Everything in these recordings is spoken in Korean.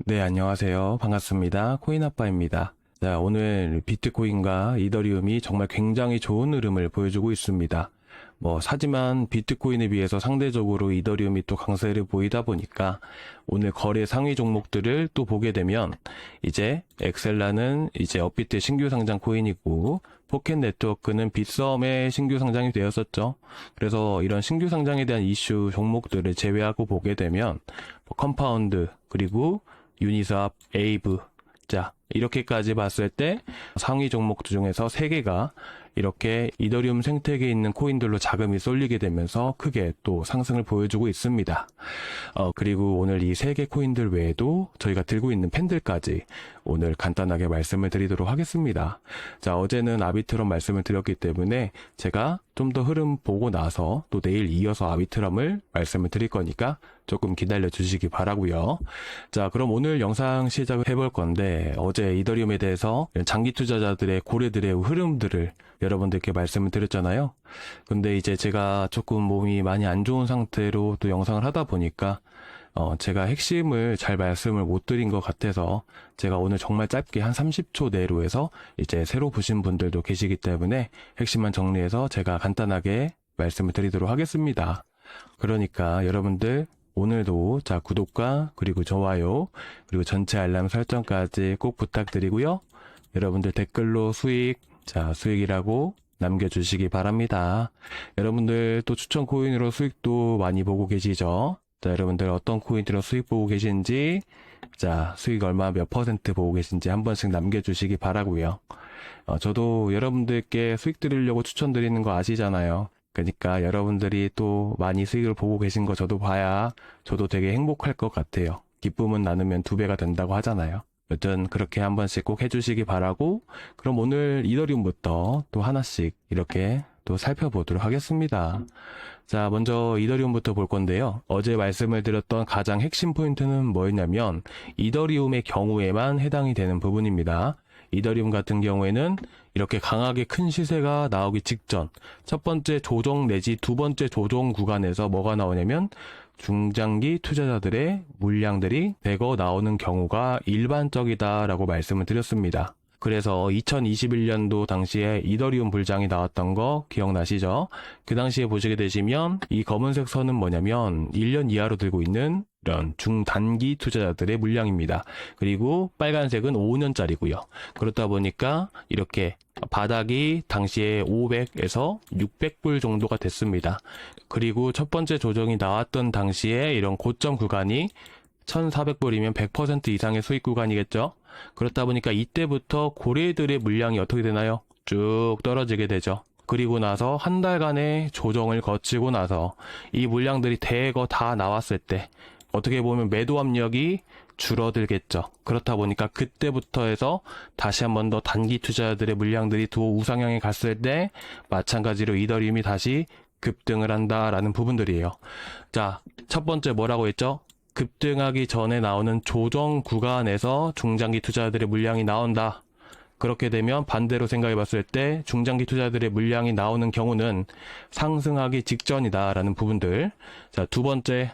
네, 안녕하세요. 반갑습니다. 코인아빠입니다. 자, 오늘 비트코인과 이더리움이 정말 굉장히 좋은 흐름을 보여주고 있습니다. 하지만 비트코인에 비해서 상대적으로 이더리움이 또 강세를 보이다 보니까 오늘 거래 상위 종목들을 또 보게 되면 이제 엑셀라는 이제 업비트의 신규 상장 코인이고 포켓 네트워크는 빗썸의 신규 상장이 되었었죠. 그래서 이런 신규 상장에 대한 이슈 종목들을 제외하고 보게 되면 컴파운드 그리고 유니스왑, 에이브 자 이렇게까지 봤을 때 상위 종목 중에서 3개가 이렇게 이더리움 생태계에 있는 코인들로 자금이 쏠리게 되면서 크게 또 상승을 보여주고 있습니다. 그리고 오늘 이 3개 코인들 외에도 저희가 들고 있는 펜들까지 오늘 간단하게 말씀을 드리도록 하겠습니다. 자, 어제는 아비트럼 말씀을 드렸기 때문에 제가 좀 더 흐름 보고 나서 또 내일 이어서 아비트럼을 말씀을 드릴 거니까 조금 기다려 주시기 바라고요. 자, 그럼 오늘 영상 시작을 해볼 건데 어제 이더리움에 대해서 장기 투자자들의 고래들의 흐름들을 여러분들께 말씀을 드렸잖아요. 근데 이제 제가 조금 몸이 많이 안 좋은 상태로 또 영상을 하다 보니까 제가 핵심을 잘 말씀을 못 드린 것 같아서 제가 오늘 정말 짧게 한 30초 내로 해서 이제 새로 보신 분들도 계시기 때문에 핵심만 정리해서 제가 간단하게 말씀을 드리도록 하겠습니다. 그러니까 여러분들 오늘도 자 구독과 그리고 좋아요 그리고 전체 알람 설정까지 꼭 부탁드리고요. 여러분들 댓글로 수익이라고 남겨주시기 바랍니다. 여러분들 또 추천 코인으로 수익도 많이 보고 계시죠? 자, 여러분들 어떤 코인으로 수익 보고 계신지, 자, 수익 얼마 몇 퍼센트 보고 계신지 한 번씩 남겨주시기 바라고요. 저도 여러분들께 수익 드리려고 추천드리는 거 아시잖아요. 그러니까 여러분들이 또 많이 수익을 보고 계신 거 저도 봐야 저도 되게 행복할 것 같아요. 기쁨은 나누면 2배가 된다고 하잖아요. 여튼 그렇게 한 번씩 꼭 해주시기 바라고, 그럼 오늘 이더리움부터 또 하나씩 이렇게 또 살펴보도록 하겠습니다. 자, 먼저 이더리움부터 볼 건데요. 어제 말씀을 드렸던 가장 핵심 포인트는 뭐였냐면 이더리움의 경우에만 해당이 되는 부분입니다. 이더리움 같은 경우에는 이렇게 강하게 큰 시세가 나오기 직전 첫 번째 조정 내지 두 번째 조정 구간에서 뭐가 나오냐면 중장기 투자자들의 물량들이 대거 나오는 경우가 일반적이다라고 말씀을 드렸습니다. 그래서 2021년도 당시에 이더리움 불장이 나왔던 거 기억나시죠? 그 당시에 보시게 되시면 이 검은색 선은 뭐냐면 1년 이하로 들고 있는 이런 중단기 투자자들의 물량입니다. 그리고 빨간색은 5년짜리고요. 그렇다 보니까 이렇게 바닥이 당시에 500에서 600불 정도가 됐습니다. 그리고 첫 번째 조정이 나왔던 당시에 이런 고점 구간이 1,400불이면 100% 이상의 수익 구간이겠죠? 그렇다 보니까 이때부터 고래들의 물량이 어떻게 되나요? 쭉 떨어지게 되죠. 그리고 나서 한 달간의 조정을 거치고 나서 이 물량들이 대거 다 나왔을 때 어떻게 보면 매도 압력이 줄어들겠죠. 그렇다 보니까 그때부터 해서 다시 한 번 더 단기 투자자들의 물량들이 더 우상향에 갔을 때 마찬가지로 이더리움이 다시 급등을 한다라는 부분들이에요. 자, 첫 번째 뭐라고 했죠? 급등하기 전에 나오는 조정 구간에서 중장기 투자자들의 물량이 나온다. 그렇게 되면 반대로 생각해 봤을 때 중장기 투자자들의 물량이 나오는 경우는 상승하기 직전이다라는 부분들. 자, 두 번째,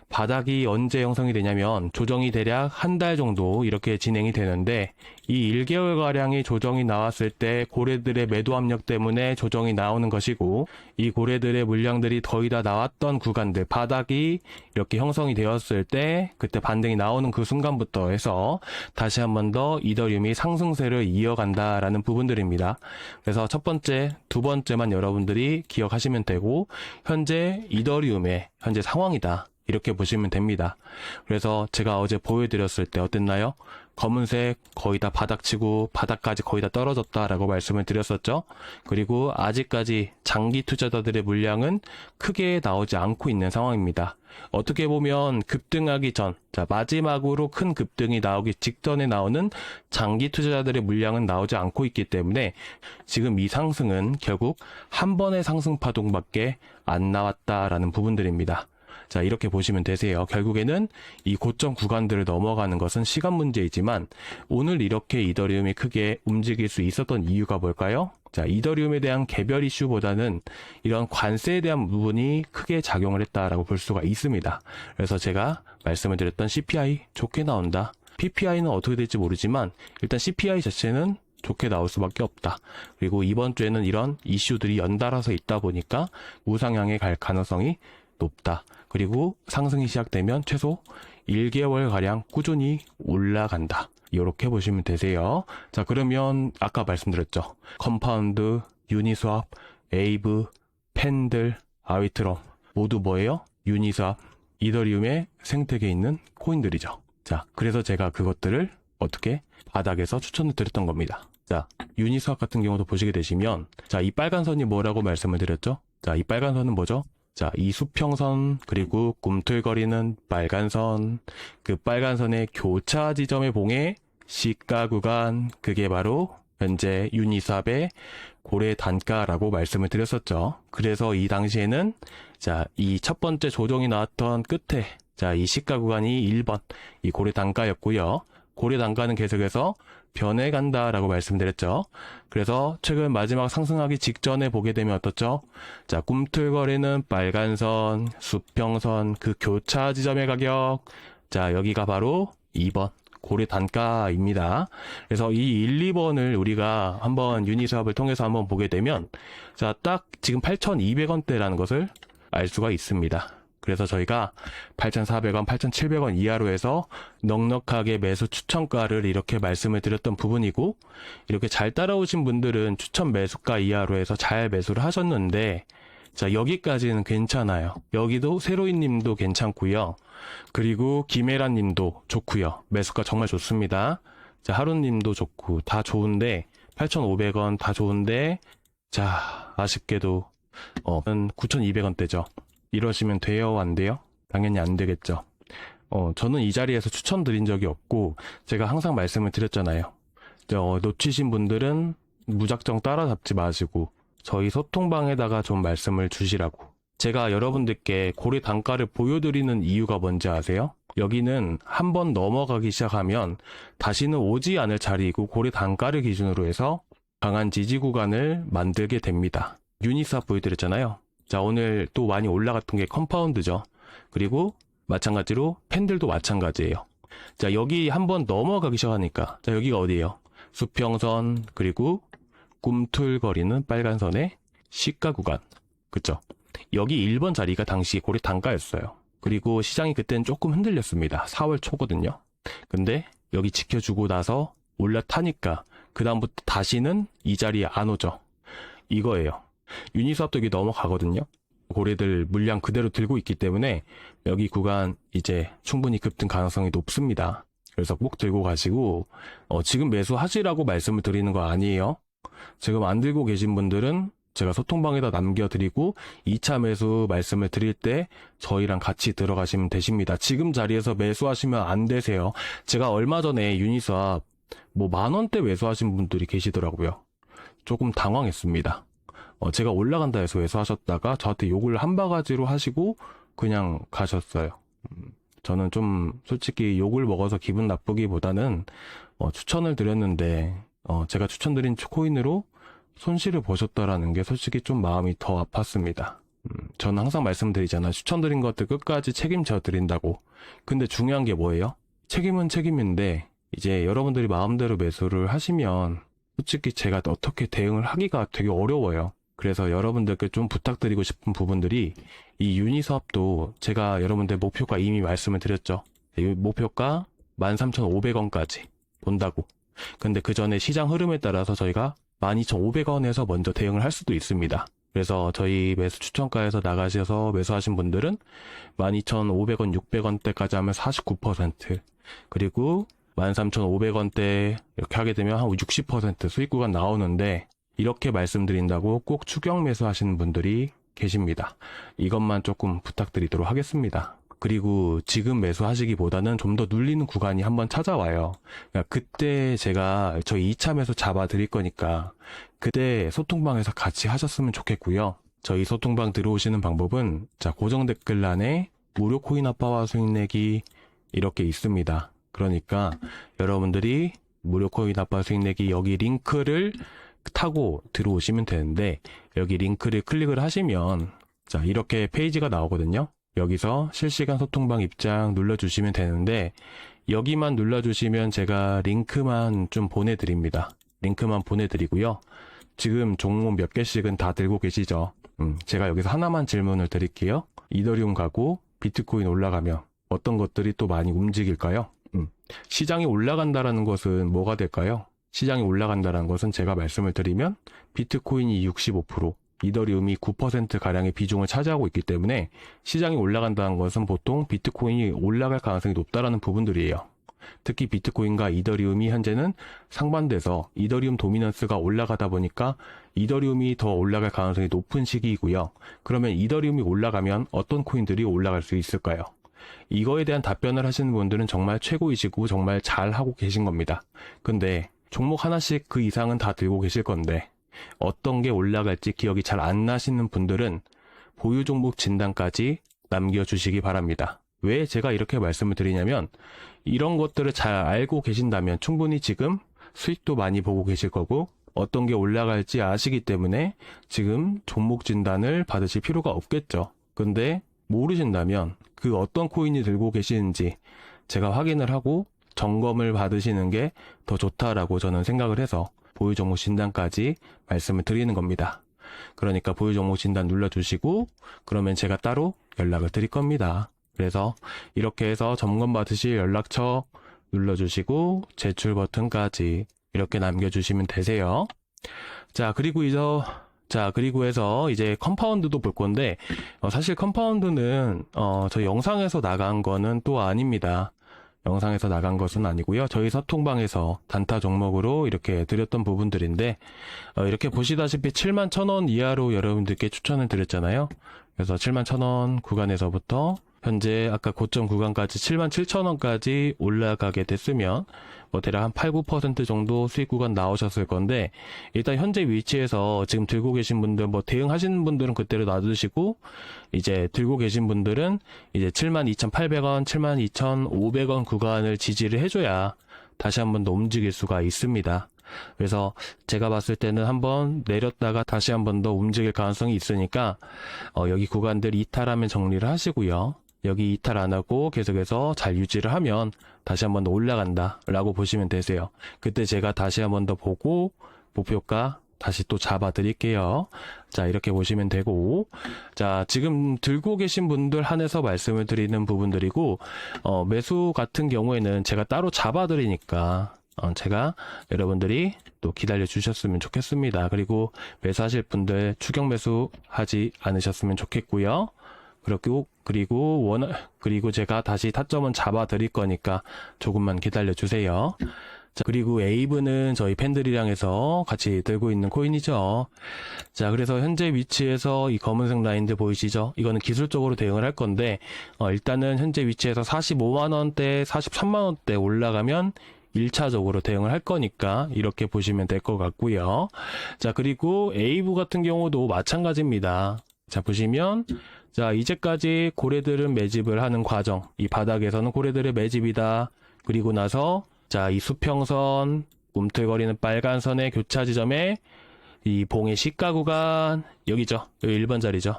바닥이 언제 형성이 되냐면 조정이 대략 한 달 정도 이렇게 진행이 되는데 이 1개월가량의 조정이 나왔을 때 고래들의 매도 압력 때문에 조정이 나오는 것이고 이 고래들의 물량들이 거의 다 나왔던 구간들, 바닥이 이렇게 형성이 되었을 때 그때 반등이 나오는 그 순간부터 해서 다시 한 번 더 이더리움이 상승세를 이어간다라는 부분들입니다. 그래서 첫 번째, 두 번째만 여러분들이 기억하시면 되고 현재 이더리움의 현재 상황이다. 이렇게 보시면 됩니다. 그래서 제가 어제 보여드렸을 때 어땠나요? 검은색 거의 다 바닥치고 바닥까지 거의 다 떨어졌다라고 말씀을 드렸었죠. 그리고 아직까지 장기 투자자들의 물량은 크게 나오지 않고 있는 상황입니다. 어떻게 보면 급등하기 전, 자 마지막으로 큰 급등이 나오기 직전에 나오는 장기 투자자들의 물량은 나오지 않고 있기 때문에 지금 이 상승은 결국 한 번의 상승 파동밖에 안 나왔다라는 부분들입니다. 자, 이렇게 보시면 되세요. 결국에는 이 고점 구간들을 넘어가는 것은 시간 문제이지만 오늘 이렇게 이더리움이 크게 움직일 수 있었던 이유가 뭘까요? 자, 이더리움에 대한 개별 이슈보다는 이런 관세에 대한 부분이 크게 작용을 했다라고 볼 수가 있습니다. 그래서 제가 말씀을 드렸던 CPI 좋게 나온다. PPI는 어떻게 될지 모르지만 일단 CPI 자체는 좋게 나올 수밖에 없다. 그리고 이번 주에는 이런 이슈들이 연달아서 있다 보니까 우상향에 갈 가능성이 높다. 그리고 상승이 시작되면 최소 1개월가량 꾸준히 올라간다. 이렇게 보시면 되세요. 자, 그러면 아까 말씀드렸죠. 컴파운드, 유니스왑, 에이브, 펜들, 아비트럼 모두 뭐예요? 유니스왑, 이더리움의 생태계에 있는 코인들이죠. 자, 그래서 제가 그것들을 어떻게 바닥에서 추천을 드렸던 겁니다. 자, 유니스왑 같은 경우도 보시게 되시면, 자, 이 빨간 선이 뭐라고 말씀을 드렸죠? 자, 이 빨간 선은 뭐죠? 자, 이 수평선, 그리고 꿈틀거리는 빨간 선, 그 빨간 선의 교차 지점의 봉의 시가 구간, 그게 바로 현재 유니스왑의 고래 단가라고 말씀을 드렸었죠. 그래서 이 당시에는, 자, 이 첫 번째 조정이 나왔던 끝에, 자, 이 시가 구간이 1번, 이 고래 단가였고요. 고래 단가는 계속해서 변해간다라고 말씀드렸죠. 그래서 최근 마지막 상승하기 직전에 보게 되면 어떻죠? 자, 꿈틀거리는 빨간선, 수평선, 그 교차 지점의 가격. 자, 여기가 바로 2번 고래 단가입니다. 그래서 이 1, 2번을 우리가 한번 유니스왑을 통해서 한번 보게 되면, 자, 딱 지금 8,200원대라는 것을 알 수가 있습니다. 그래서 저희가 8,400원, 8,700원 이하로 해서 넉넉하게 매수 추천가를 이렇게 말씀을 드렸던 부분이고, 이렇게 잘 따라오신 분들은 추천 매수가 이하로 해서 잘 매수를 하셨는데, 자, 여기까지는 괜찮아요. 여기도 세로인 님도 괜찮고요. 그리고 김혜란 님도 좋고요. 매수가 정말 좋습니다. 자, 하룬 님도 좋고 다 좋은데 8,500원 다 좋은데, 자, 아쉽게도 9,200원대죠. 이러시면 돼요? 안 돼요? 당연히 안 되겠죠. 저는 이 자리에서 추천드린 적이 없고, 제가 항상 말씀을 드렸잖아요. 놓치신 분들은 무작정 따라잡지 마시고, 저희 소통방에다가 좀 말씀을 주시라고. 제가 여러분들께 고래 단가를 보여드리는 이유가 뭔지 아세요? 여기는 한번 넘어가기 시작하면 다시는 오지 않을 자리이고, 고래 단가를 기준으로 해서 강한 지지 구간을 만들게 됩니다. 유니스왑 보여드렸잖아요. 자, 오늘 또 많이 올라갔던 게 컴파운드죠. 그리고 마찬가지로 펜들도 마찬가지예요. 자, 여기 한번 넘어가기 시작하니까, 자, 여기가 어디예요? 수평선, 그리고 꿈틀거리는 빨간 선의 시가 구간. 그쵸? 여기 1번 자리가 당시 고래 단가였어요. 그리고 시장이 그때는 조금 흔들렸습니다. 4월 초거든요. 근데 여기 지켜주고 나서 올라타니까 그 다음부터 다시는 이 자리에 안 오죠. 이거예요. 유니스왑도 여기 넘어가거든요. 고래들 물량 그대로 들고 있기 때문에 여기 구간 이제 충분히 급등 가능성이 높습니다. 그래서 꼭 들고 가시고, 지금 매수하시라고 말씀을 드리는 거 아니에요. 지금 안 들고 계신 분들은 제가 소통방에다 남겨드리고 2차 매수 말씀을 드릴 때 저희랑 같이 들어가시면 되십니다. 지금 자리에서 매수하시면 안 되세요. 제가 얼마 전에 유니스왑 뭐 10,000원대 매수하신 분들이 계시더라고요. 조금 당황했습니다. 제가 올라간다 해서 매수하셨다가 저한테 욕을 한 바가지로 하시고 그냥 가셨어요. 저는 좀 솔직히 욕을 먹어서 기분 나쁘기보다는 추천을 드렸는데 제가 추천드린 코인으로 손실을 보셨다라는 게 솔직히 좀 마음이 더 아팠습니다. 저는 항상 말씀드리잖아요. 추천드린 것들 끝까지 책임져 드린다고. 근데 중요한 게 뭐예요? 책임은 책임인데 이제 여러분들이 마음대로 매수를 하시면 솔직히 제가 어떻게 대응을 하기가 되게 어려워요. 그래서 여러분들께 좀 부탁드리고 싶은 부분들이, 이 유니스왑도 제가 여러분들 목표가 이미 말씀을 드렸죠. 이 목표가 13,500원까지 본다고. 근데 그 전에 시장 흐름에 따라서 저희가 12,500원에서 먼저 대응을 할 수도 있습니다. 그래서 저희 매수 추천가에서 나가셔서 매수하신 분들은 12,500원, 600원대까지 하면 49%, 그리고 13,500원대 이렇게 하게 되면 한 60% 수익 구간 나오는데, 이렇게 말씀드린다고 꼭 추격 매수하시는 분들이 계십니다. 이것만 조금 부탁드리도록 하겠습니다. 그리고 지금 매수하시기보다는 좀 더 눌리는 구간이 한번 찾아와요. 그러니까 그때 제가 저 2차 매수 잡아 드릴 거니까 그때 소통방에서 같이 하셨으면 좋겠고요. 저희 소통방 들어오시는 방법은, 자, 고정 댓글란에 무료 코인 아빠와 수익 내기 이렇게 있습니다. 그러니까 여러분들이 무료 코인 아빠 수익 내기 여기 링크를 타고 들어오시면 되는데, 여기 링크를 클릭을 하시면 자, 이렇게 페이지가 나오거든요. 여기서 실시간 소통방 입장 눌러주시면 되는데, 여기만 눌러주시면 제가 링크만 좀 보내드립니다. 링크만 보내드리고요. 지금 종목 몇 개씩은 다 들고 계시죠? 제가 여기서 하나만 질문을 드릴게요. 이더리움 가고 비트코인 올라가면 어떤 것들이 또 많이 움직일까요? 시장이 올라간다라는 것은 뭐가 될까요? 시장이 올라간다는 것은 제가 말씀을 드리면 비트코인이 65%, 이더리움이 9%가량의 비중을 차지하고 있기 때문에 시장이 올라간다는 것은 보통 비트코인이 올라갈 가능성이 높다라는 부분들이에요. 특히 비트코인과 이더리움이 현재는 상반돼서 이더리움 도미넌스가 올라가다 보니까 이더리움이 더 올라갈 가능성이 높은 시기이고요. 그러면 이더리움이 올라가면 어떤 코인들이 올라갈 수 있을까요? 이거에 대한 답변을 하시는 분들은 정말 최고이시고 정말 잘하고 계신 겁니다. 근데 종목 하나씩 그 이상은 다 들고 계실 건데 어떤 게 올라갈지 기억이 잘 안 나시는 분들은 보유 종목 진단까지 남겨주시기 바랍니다. 왜 제가 이렇게 말씀을 드리냐면 이런 것들을 잘 알고 계신다면 충분히 지금 수익도 많이 보고 계실 거고 어떤 게 올라갈지 아시기 때문에 지금 종목 진단을 받으실 필요가 없겠죠. 근데 모르신다면 그 어떤 코인이 들고 계시는지 제가 확인을 하고 점검을 받으시는 게 더 좋다라고 저는 생각을 해서 보유 종목 진단까지 말씀을 드리는 겁니다. 그러니까 보유 종목 진단 눌러주시고 그러면 제가 따로 연락을 드릴 겁니다. 그래서 이렇게 해서 점검 받으실 연락처 눌러주시고 제출 버튼까지 이렇게 남겨주시면 되세요. 그리고 해서 이제 컴파운드도 볼 건데 사실 컴파운드는 저 영상에서 나간 거는 또 아닙니다. 영상에서 나간 것은 아니고요. 저희 서통방에서 단타 종목으로 이렇게 드렸던 부분들인데 이렇게 보시다시피 71,000원 이하로 여러분들께 추천을 드렸잖아요. 그래서 71,000원 구간에서부터 현재 아까 고점 구간까지 77,000원까지 올라가게 됐으면 대략 한 8, 9% 정도 수익 구간 나오셨을 건데 일단 현재 위치에서 지금 들고 계신 분들 대응하시는 분들은 그때로 놔두시고 이제 들고 계신 분들은 이제 72,800원, 72,500원 구간을 지지를 해줘야 다시 한 번 더 움직일 수가 있습니다. 그래서 제가 봤을 때는 한번 내렸다가 다시 한 번 더 움직일 가능성이 있으니까 여기 구간들 이탈하면 정리를 하시고요. 여기 이탈 안 하고 계속해서 잘 유지를 하면 다시 한 번 더 올라간다 라고 보시면 되세요. 그때 제가 다시 한 번 더 보고 목표가 다시 또 잡아 드릴게요. 이렇게 보시면 되고 지금 들고 계신 분들 한해서 말씀을 드리는 부분들이고 매수 같은 경우에는 제가 따로 잡아 드리니까 제가 여러분들이 또 기다려 주셨으면 좋겠습니다. 그리고 매수하실 분들 추격 매수 하지 않으셨으면 좋겠고요. 그리고 제가 다시 타점은 잡아 드릴 거니까 조금만 기다려 주세요. 그리고 에이브는 저희 팬들이랑 해서 같이 들고 있는 코인이죠. 그래서 현재 위치에서 이 검은색 라인들 보이시죠? 이거는 기술적으로 대응을 할 건데 일단은 현재 위치에서 45만원대, 43만원대 올라가면 1차적으로 대응을 할 거니까 이렇게 보시면 될 것 같고요. 그리고 에이브 같은 경우도 마찬가지입니다. 보시면 이제까지 고래들은 매집을 하는 과정, 이 바닥에서는 고래들의 매집이다. 그리고 나서 이 수평선, 움틀거리는 빨간 선의 교차 지점에 이 봉의 시가 구간, 여기죠. 여기 1번 자리죠.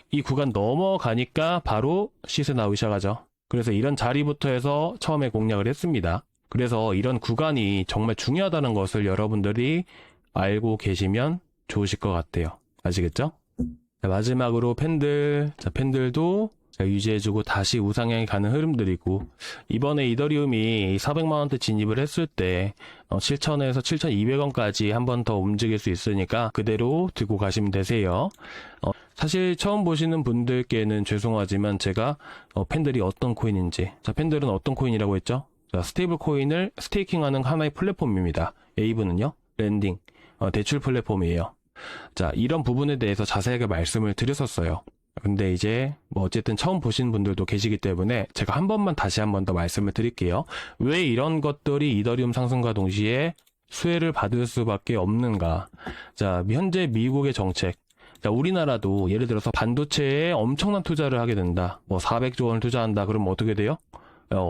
이 구간 넘어가니까 바로 시세 나오기 시작하죠. 그래서 이런 자리부터 해서 처음에 공략을 했습니다. 그래서 이런 구간이 정말 중요하다는 것을 여러분들이 알고 계시면 좋으실 것 같아요. 아시겠죠? 마지막으로 팬들도 유지해주고 다시 우상향이 가는 흐름들이고 이번에 이더리움이 400만원대 진입을 했을 때 7,000원에서 7,200원까지 한 번 더 움직일 수 있으니까 그대로 들고 가시면 되세요. 사실 처음 보시는 분들께는 죄송하지만 제가 팬들이 어떤 코인인지 팬들은 어떤 코인이라고 했죠? 스테이블 코인을 스테이킹하는 하나의 플랫폼입니다. 에이브는요 랜딩 대출 플랫폼이에요. 이런 부분에 대해서 자세하게 말씀을 드렸었어요. 근데 이제 어쨌든 처음 보시는 분들도 계시기 때문에 제가 한 번만 다시 한 번 더 말씀을 드릴게요. 왜 이런 것들이 이더리움 상승과 동시에 수혜를 받을 수밖에 없는가? 현재 미국의 정책. 우리나라도 예를 들어서 반도체에 엄청난 투자를 하게 된다. 400조 원을 투자한다. 그러면 어떻게 돼요?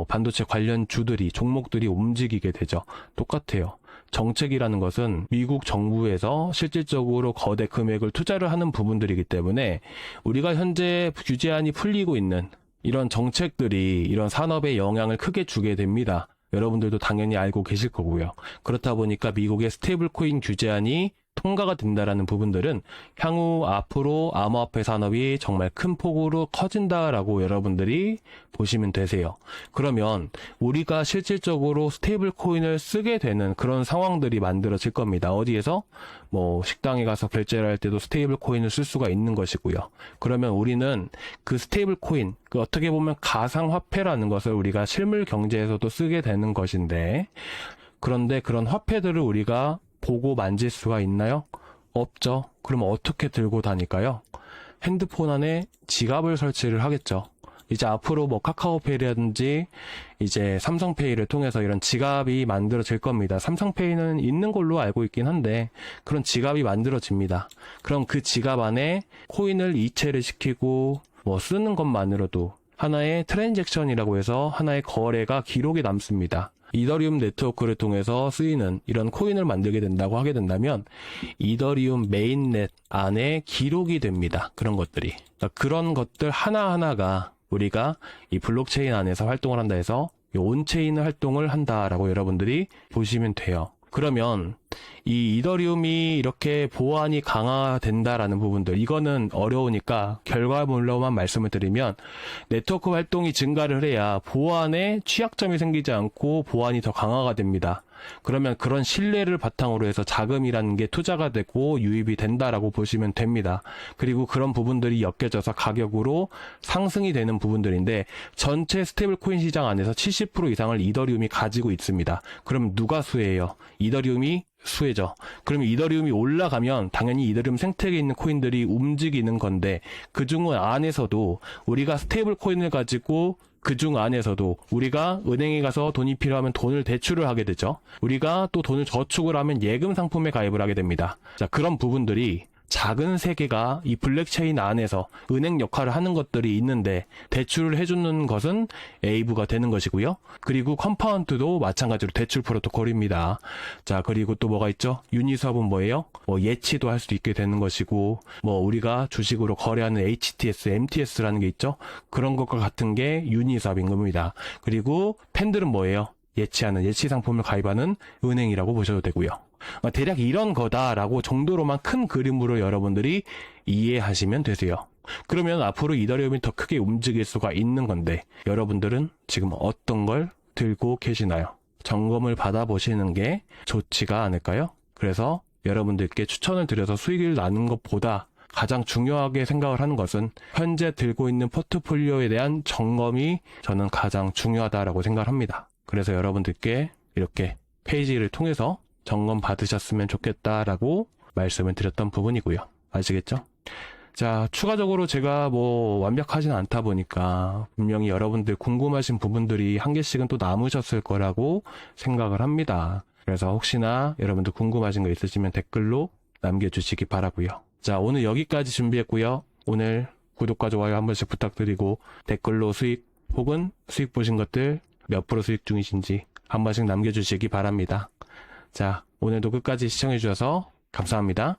반도체 관련 주들이, 종목들이 움직이게 되죠. 똑같아요. 정책이라는 것은 미국 정부에서 실질적으로 거대 금액을 투자를 하는 부분들이기 때문에 우리가 현재 규제안이 풀리고 있는 이런 정책들이 이런 산업에 영향을 크게 주게 됩니다. 여러분들도 당연히 알고 계실 거고요. 그렇다 보니까 미국의 스테이블 코인 규제안이 통과가 된다라는 부분들은 향후 앞으로 암호화폐 산업이 정말 큰 폭으로 커진다라고 여러분들이 보시면 되세요. 그러면 우리가 실질적으로 스테이블 코인을 쓰게 되는 그런 상황들이 만들어질 겁니다. 어디에서? 뭐 식당에 가서 결제를 할 때도 스테이블 코인을 쓸 수가 있는 것이고요. 그러면 우리는 그 스테이블 코인, 그 어떻게 보면 가상화폐라는 것을 우리가 실물 경제에서도 쓰게 되는 것인데, 그런데 그런 화폐들을 우리가 보고 만질 수가 있나요? 없죠. 그럼 어떻게 들고 다닐까요? 핸드폰 안에 지갑을 설치를 하겠죠. 이제 앞으로 뭐 카카오페이라든지 이제 삼성페이를 통해서 이런 지갑이 만들어질 겁니다. 삼성페이는 있는 걸로 알고 있긴 한데 그런 지갑이 만들어집니다. 그럼 그 지갑 안에 코인을 이체를 시키고 뭐 쓰는 것만으로도 하나의 트랜잭션이라고 해서 하나의 거래가 기록이 남습니다. 이더리움 네트워크를 통해서 쓰이는 이런 코인을 만들게 된다고 하게 된다면 이더리움 메인넷 안에 기록이 됩니다. 그런 것들이. 그러니까 그런 것들 하나하나가 우리가 이 블록체인 안에서 활동을 한다 해서 온체인 활동을 한다라고 여러분들이 보시면 돼요. 그러면 이 이더리움이 이렇게 보안이 강화된다라는 부분들, 이거는 어려우니까 결과물로만 말씀을 드리면 네트워크 활동이 증가를 해야 보안에 취약점이 생기지 않고 보안이 더 강화가 됩니다. 그러면 그런 신뢰를 바탕으로 해서 자금이라는 게 투자가 되고 유입이 된다라고 보시면 됩니다. 그리고 그런 부분들이 엮여져서 가격으로 상승이 되는 부분들인데 전체 스테이블 코인 시장 안에서 70% 이상을 이더리움이 가지고 있습니다. 그럼 누가 수혜예요? 이더리움이 수혜죠. 그럼 이더리움이 올라가면 당연히 이더리움 생태계에 있는 코인들이 움직이는 건데 그중 안에서도 우리가 스테이블 코인을 가지고 그중 안에서도 우리가 은행에 가서 돈이 필요하면 돈을 대출을 하게 되죠. 우리가 또 돈을 저축을 하면 예금 상품에 가입을 하게 됩니다. 자, 그런 부분들이 작은 세계가 이 블록체인 안에서 은행 역할을 하는 것들이 있는데 대출을 해주는 것은 에이브가 되는 것이고요. 그리고 컴파운드도 마찬가지로 대출 프로토콜입니다. 자, 그리고 또 뭐가 있죠? 유니스왑은 뭐예요? 뭐 예치도 할 수 있게 되는 것이고 뭐 우리가 주식으로 거래하는 HTS, MTS라는 게 있죠? 그런 것과 같은 게 유니스왑인 겁니다. 그리고 팬들은 뭐예요? 예치하는 예치 상품을 가입하는 은행이라고 보셔도 되고요. 대략 이런 거다라고 정도로만 큰 그림으로 여러분들이 이해하시면 되세요. 그러면 앞으로 이더리움이 더 크게 움직일 수가 있는 건데 여러분들은 지금 어떤 걸 들고 계시나요? 점검을 받아보시는 게 좋지가 않을까요? 그래서 여러분들께 추천을 드려서 수익을 나는 것보다 가장 중요하게 생각을 하는 것은 현재 들고 있는 포트폴리오에 대한 점검이 저는 가장 중요하다라고 생각을 합니다. 그래서 여러분들께 이렇게 페이지를 통해서 점검 받으셨으면 좋겠다라고 말씀을 드렸던 부분이고요. 아시겠죠? 자, 추가적으로 제가 뭐 완벽하진 않다 보니까 분명히 여러분들 궁금하신 부분들이 한 개씩은 또 남으셨을 거라고 생각을 합니다. 그래서 혹시나 여러분들 궁금하신 거 있으시면 댓글로 남겨주시기 바라고요. 자, 오늘 여기까지 준비했고요. 오늘 구독과 좋아요 한 번씩 부탁드리고 댓글로 수익 혹은 수익 보신 것들 몇 프로 수익 중이신지 한 번씩 남겨주시기 바랍니다. 자, 오늘도 끝까지 시청해주셔서 감사합니다.